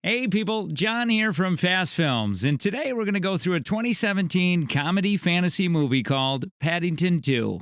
Hey people, John here from Fast Films, and today we're going to go through a 2017 comedy fantasy movie called Paddington 2.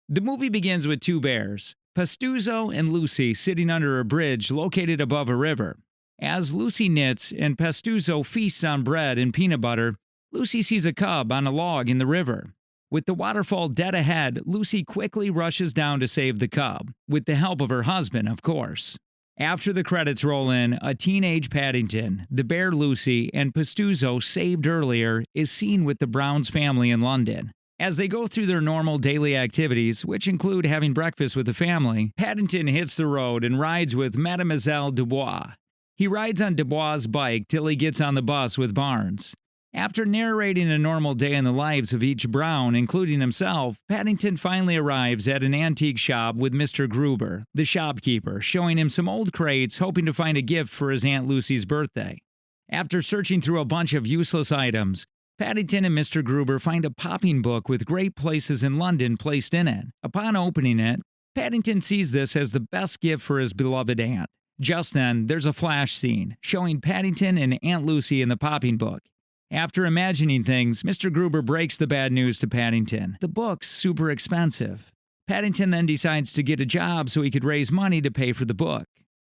The movie begins with two bears, Pastuzo and Lucy, sitting under a bridge located above a river. As Lucy knits and Pastuzo feasts on bread and peanut butter, Lucy sees a cub on a log in the river. With the waterfall dead ahead, Lucy quickly rushes down to save the cub, with the help of her husband, of course. After the credits roll in, a teenage Paddington, the bear Lucy, and Pastuzo saved earlier is seen with the Browns family in London. As they go through their normal daily activities, which include having breakfast with the family, Paddington hits the road and rides with Mademoiselle Dubois. He rides on Dubois' bike till he gets on the bus with Barnes. After narrating a normal day in the lives of each Brown, including himself, Paddington finally arrives at an antique shop with Mr. Gruber, the shopkeeper, showing him some old crates, hoping to find a gift for his Aunt Lucy's birthday. After searching through a bunch of useless items, Paddington and Mr. Gruber find a popping book with great places in London placed in it. Upon opening it, Paddington sees this as the best gift for his beloved aunt. Just then, there's a flash scene, showing Paddington and Aunt Lucy in the popping book. After imagining things, Mr. Gruber breaks the bad news to Paddington. The book's super expensive. Paddington then decides to get a job so he could raise money to pay for the book.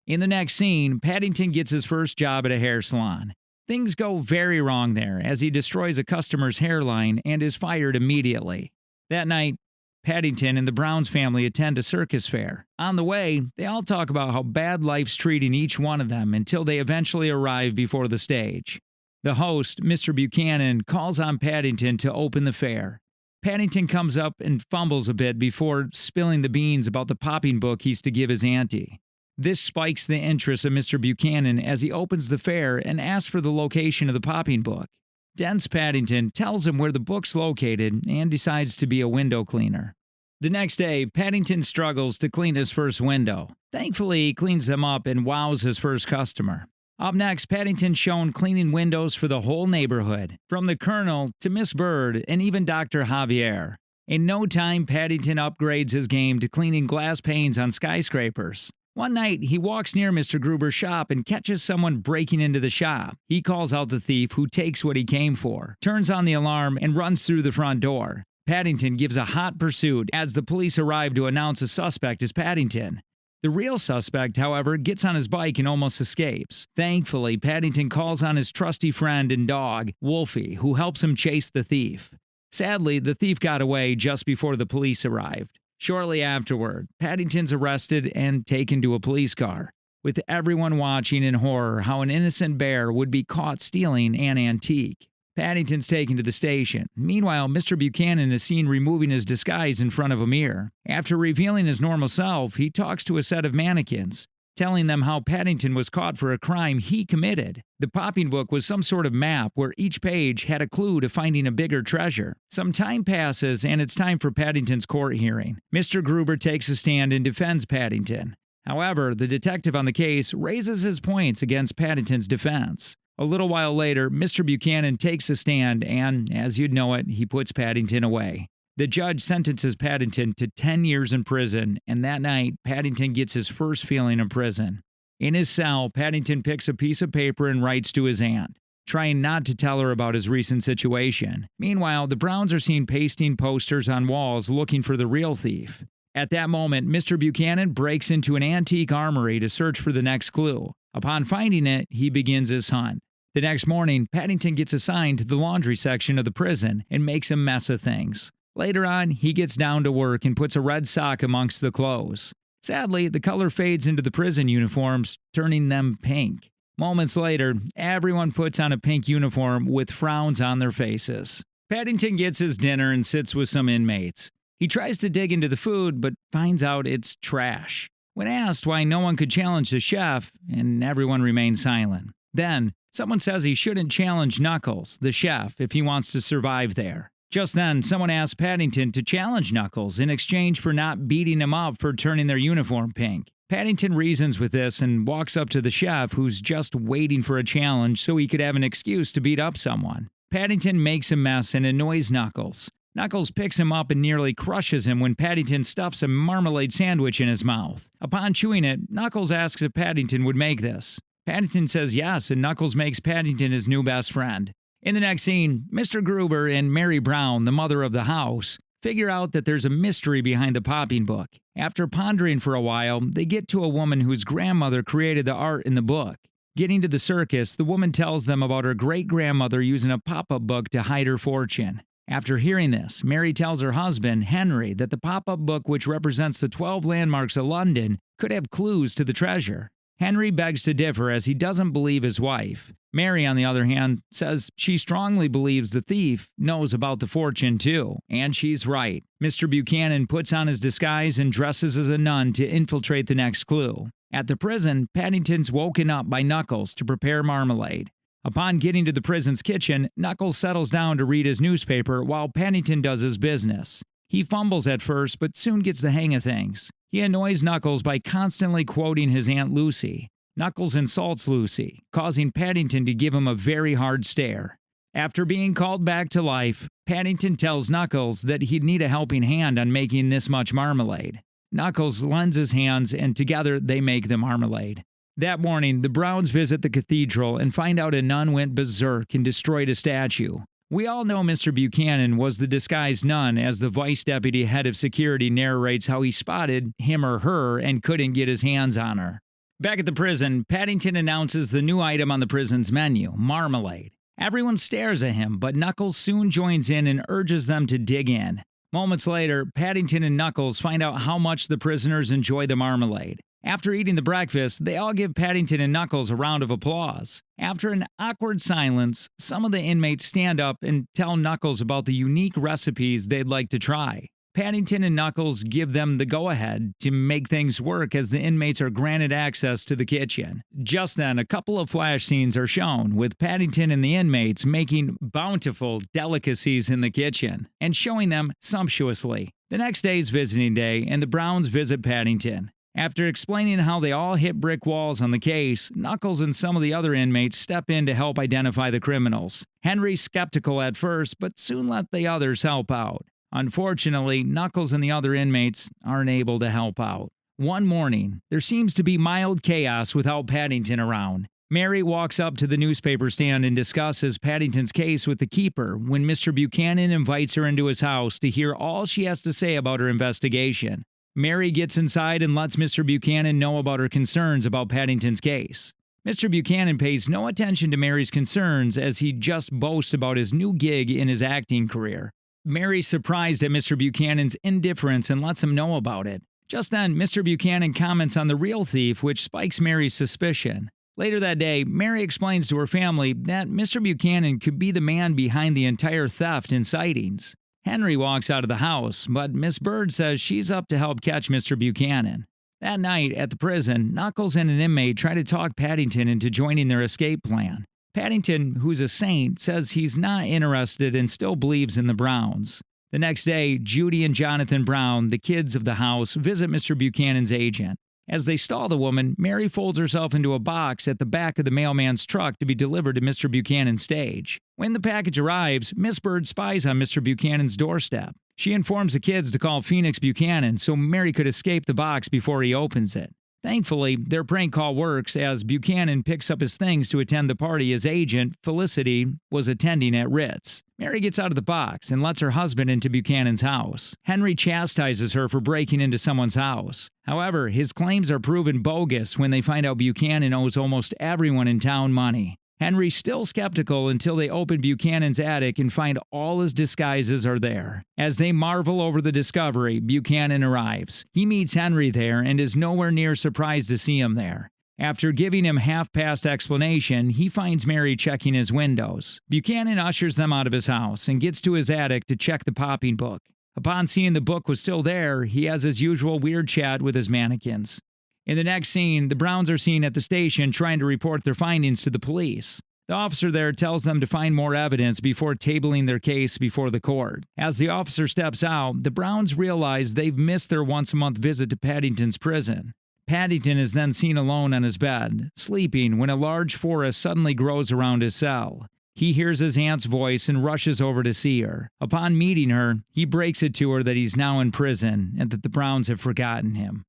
In the next scene, Paddington gets his first job at a hair salon. Things go very wrong there as he destroys a customer's hairline and is fired immediately. That night, Paddington and the Browns family attend a circus fair. On the way, they all talk about how bad life's treating each one of them until they eventually arrive before the stage. The host, Mr. Buchanan, calls on Paddington to open the fair. Paddington comes up and fumbles a bit before spilling the beans about the popping book he's to give his auntie. This spikes the interest of Mr. Buchanan as he opens the fair and asks for the location of the popping book. Dense Paddington tells him where the book's located and decides to be a window cleaner. The next day, Paddington struggles to clean his first window. Thankfully, he cleans them up and wows his first customer. Up next, Paddington's shown cleaning windows for the whole neighborhood, from the Colonel to Miss Bird and even Dr. Javier. In no time, Paddington upgrades his game to cleaning glass panes on skyscrapers. One night, he walks near Mr. Gruber's shop and catches someone breaking into the shop. He calls out the thief, who takes what he came for, turns on the alarm, and runs through the front door. Paddington gives a hot pursuit as the police arrive to announce a suspect is Paddington. The real suspect, however, gets on his bike and almost escapes. Thankfully, Paddington calls on his trusty friend and dog, Wolfie, who helps him chase the thief. Sadly, the thief got away just before the police arrived. Shortly afterward, Paddington's arrested and taken to a police car, with everyone watching in horror how an innocent bear would be caught stealing an antique. Paddington's taken to the station. Meanwhile, Mr. Buchanan is seen removing his disguise in front of a mirror. After revealing his normal self, he talks to a set of mannequins, telling them how Paddington was caught for a crime he committed. The popping book was some sort of map where each page had a clue to finding a bigger treasure. Some time passes and it's time for Paddington's court hearing. Mr. Gruber takes a stand and defends Paddington. However, the detective on the case raises his points against Paddington's defense. A little while later, Mr. Buchanan takes a stand and, as you'd know it, he puts Paddington away. The judge sentences Paddington to 10 years in prison, and that night, Paddington gets his first feeling of prison. In his cell, Paddington picks a piece of paper and writes to his aunt, trying not to tell her about his recent situation. Meanwhile, the Browns are seen pasting posters on walls looking for the real thief. At that moment, Mr. Buchanan breaks into an antique armory to search for the next clue. Upon finding it, he begins his hunt. The next morning, Paddington gets assigned to the laundry section of the prison and makes a mess of things. Later on, he gets down to work and puts a red sock amongst the clothes. Sadly, the color fades into the prison uniforms, turning them pink. Moments later, everyone puts on a pink uniform with frowns on their faces. Paddington gets his dinner and sits with some inmates. He tries to dig into the food, but finds out it's trash. When asked why no one could challenge the chef, and everyone remains silent. Then, someone says he shouldn't challenge Knuckles, the chef, if he wants to survive there. Just then, someone asks Paddington to challenge Knuckles in exchange for not beating him up for turning their uniform pink. Paddington reasons with this and walks up to the chef, who's just waiting for a challenge so he could have an excuse to beat up someone. Paddington makes a mess and annoys Knuckles. Knuckles picks him up and nearly crushes him when Paddington stuffs a marmalade sandwich in his mouth. Upon chewing it, Knuckles asks if Paddington would make this. Paddington says yes, and Knuckles makes Paddington his new best friend. In the next scene, Mr. Gruber and Mary Brown, the mother of the house, figure out that there's a mystery behind the popping book. After pondering for a while, they get to a woman whose grandmother created the art in the book. Getting to the circus, the woman tells them about her great-grandmother using a pop-up book to hide her fortune. After hearing this, Mary tells her husband, Henry, that the pop-up book, which represents the 12 landmarks of London, could have clues to the treasure. Henry begs to differ as he doesn't believe his wife. Mary, on the other hand, says she strongly believes the thief knows about the fortune too, and she's right. Mr. Buchanan puts on his disguise and dresses as a nun to infiltrate the next clue. At the prison, Paddington's woken up by Knuckles to prepare marmalade. Upon getting to the prison's kitchen, Knuckles settles down to read his newspaper while Paddington does his business. He fumbles at first, but soon gets the hang of things. He annoys Knuckles by constantly quoting his Aunt Lucy. Knuckles insults Lucy, causing Paddington to give him a very hard stare. After being called back to life, Paddington tells Knuckles that he'd need a helping hand on making this much marmalade. Knuckles lends his hands, and together they make the marmalade. That morning, the Browns visit the cathedral and find out a nun went berserk and destroyed a statue. We all know Mr. Buchanan was the disguised nun, as the vice deputy head of security narrates how he spotted him or her and couldn't get his hands on her. Back at the prison, Paddington announces the new item on the prison's menu, marmalade. Everyone stares at him, but Knuckles soon joins in and urges them to dig in. Moments later, Paddington and Knuckles find out how much the prisoners enjoy the marmalade. After eating the breakfast, they all give Paddington and Knuckles a round of applause. After an awkward silence, some of the inmates stand up and tell Knuckles about the unique recipes they'd like to try. Paddington and Knuckles give them the go-ahead to make things work as the inmates are granted access to the kitchen. Just then, a couple of flash scenes are shown, with Paddington and the inmates making bountiful delicacies in the kitchen and showing them sumptuously. The next day is visiting day, and the Browns visit Paddington. After explaining how they all hit brick walls on the case, Knuckles and some of the other inmates step in to help identify the criminals. Henry's skeptical at first, but soon let the others help out. Unfortunately, Knuckles and the other inmates aren't able to help out. One morning, there seems to be mild chaos without Paddington around. Mary walks up to the newspaper stand and discusses Paddington's case with the keeper when Mr. Buchanan invites her into his house to hear all she has to say about her investigation. Mary gets inside and lets Mr. Buchanan know about her concerns about Paddington's case. Mr. Buchanan pays no attention to Mary's concerns as he just boasts about his new gig in his acting career. Mary's surprised at Mr. Buchanan's indifference and lets him know about it. Just then, Mr. Buchanan comments on the real thief, which spikes Mary's suspicion. Later that day, Mary explains to her family that Mr. Buchanan could be the man behind the entire theft and sightings. Henry walks out of the house, but Miss Bird says she's up to help catch Mr. Buchanan. That night, at the prison, Knuckles and an inmate try to talk Paddington into joining their escape plan. Paddington, who's a saint, says he's not interested and still believes in the Browns. The next day, Judy and Jonathan Brown, the kids of the house, visit Mr. Buchanan's agent. As they stall the woman, Mary folds herself into a box at the back of the mailman's truck to be delivered to Mr. Buchanan's stage. When the package arrives, Miss Bird spies on Mr. Buchanan's doorstep. She informs the kids to call Phoenix Buchanan so Mary could escape the box before he opens it. Thankfully, their prank call works as Buchanan picks up his things to attend the party his agent, Felicity, was attending at Ritz. Mary gets out of the box and lets her husband into Buchanan's house. Henry chastises her for breaking into someone's house. However, his claims are proven bogus when they find out Buchanan owes almost everyone in town money. Henry's still skeptical until they open Buchanan's attic and find all his disguises are there. As they marvel over the discovery, Buchanan arrives. He meets Henry there and is nowhere near surprised to see him there. After giving him half-past explanation, he finds Mary checking his windows. Buchanan ushers them out of his house and gets to his attic to check the popping book. Upon seeing the book was still there, he has his usual weird chat with his mannequins. In the next scene, the Browns are seen at the station trying to report their findings to the police. The officer there tells them to find more evidence before tabling their case before the court. As the officer steps out, the Browns realize they've missed their once-a-month visit to Paddington's prison. Paddington is then seen alone on his bed, sleeping when a large forest suddenly grows around his cell. He hears his aunt's voice and rushes over to see her. Upon meeting her, he breaks it to her that he's now in prison and that the Browns have forgotten him.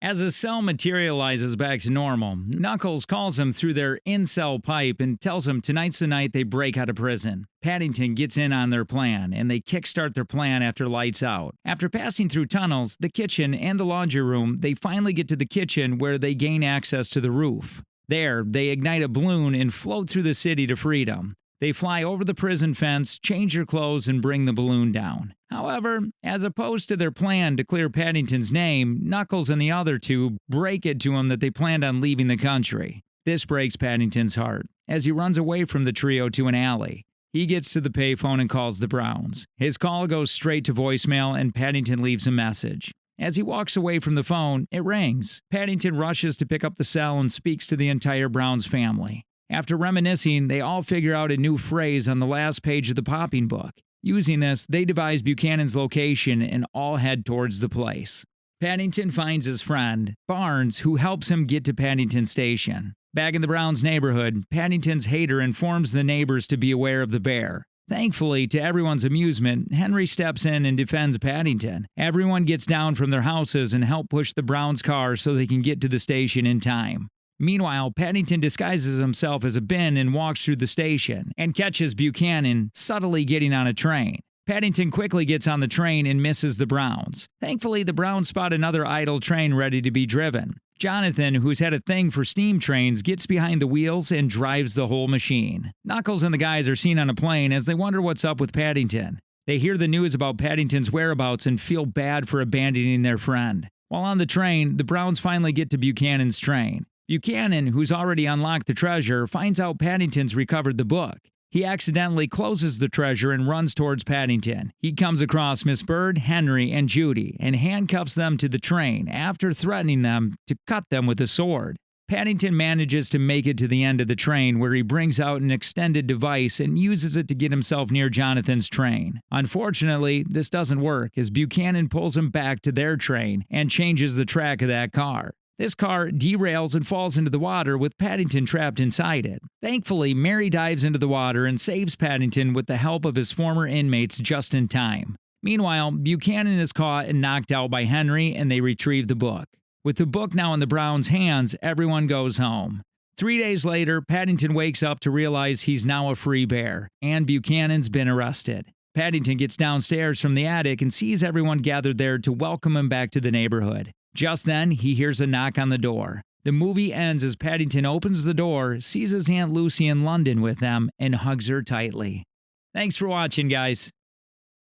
As his cell materializes back to normal, Knuckles calls him through their in-cell pipe and tells him tonight's the night they break out of prison. Paddington gets in on their plan, and they kickstart their plan after lights out. After passing through tunnels, the kitchen, and the laundry room, they finally get to the kitchen where they gain access to the roof. There, they ignite a balloon and float through the city to freedom. They fly over the prison fence, change their clothes, and bring the balloon down. However, as opposed to their plan to clear Paddington's name, Knuckles and the other two break it to him that they planned on leaving the country. This breaks Paddington's heart, as he runs away from the trio to an alley. He gets to the payphone and calls the Browns. His call goes straight to voicemail, and Paddington leaves a message. As he walks away from the phone, it rings. Paddington rushes to pick up the cell and speaks to the entire Browns family. After reminiscing, they all figure out a new phrase on the last page of the popping book. Using this, they devise Buchanan's location and all head towards the place. Paddington finds his friend, Barnes, who helps him get to Paddington Station. Back in the Browns' neighborhood, Paddington's hater informs the neighbors to be aware of the bear. Thankfully, to everyone's amusement, Henry steps in and defends Paddington. Everyone gets down from their houses and help push the Browns' car so they can get to the station in time. Meanwhile, Paddington disguises himself as a bin and walks through the station, and catches Buchanan subtly getting on a train. Paddington quickly gets on the train and misses the Browns. Thankfully, the Browns spot another idle train ready to be driven. Jonathan, who's had a thing for steam trains, gets behind the wheels and drives the whole machine. Knuckles and the guys are seen on a plane as they wonder what's up with Paddington. They hear the news about Paddington's whereabouts and feel bad for abandoning their friend. While on the train, the Browns finally get to Buchanan's train. Buchanan, who's already unlocked the treasure, finds out Paddington's recovered the book. He accidentally closes the treasure and runs towards Paddington. He comes across Miss Bird, Henry, and Judy and handcuffs them to the train after threatening them to cut them with a sword. Paddington manages to make it to the end of the train where he brings out an extended device and uses it to get himself near Jonathan's train. Unfortunately, this doesn't work as Buchanan pulls him back to their train and changes the track of that car. This car derails and falls into the water with Paddington trapped inside it. Thankfully, Mary dives into the water and saves Paddington with the help of his former inmates just in time. Meanwhile, Buchanan is caught and knocked out by Henry, and they retrieve the book. With the book now in the Browns' hands, everyone goes home. 3 days later, Paddington wakes up to realize he's now a free bear, and Buchanan's been arrested. Paddington gets downstairs from the attic and sees everyone gathered there to welcome him back to the neighborhood. Just then, he hears a knock on the door. The movie ends as Paddington opens the door, sees his Aunt Lucy in London with them, and hugs her tightly. Thanks for watching, guys.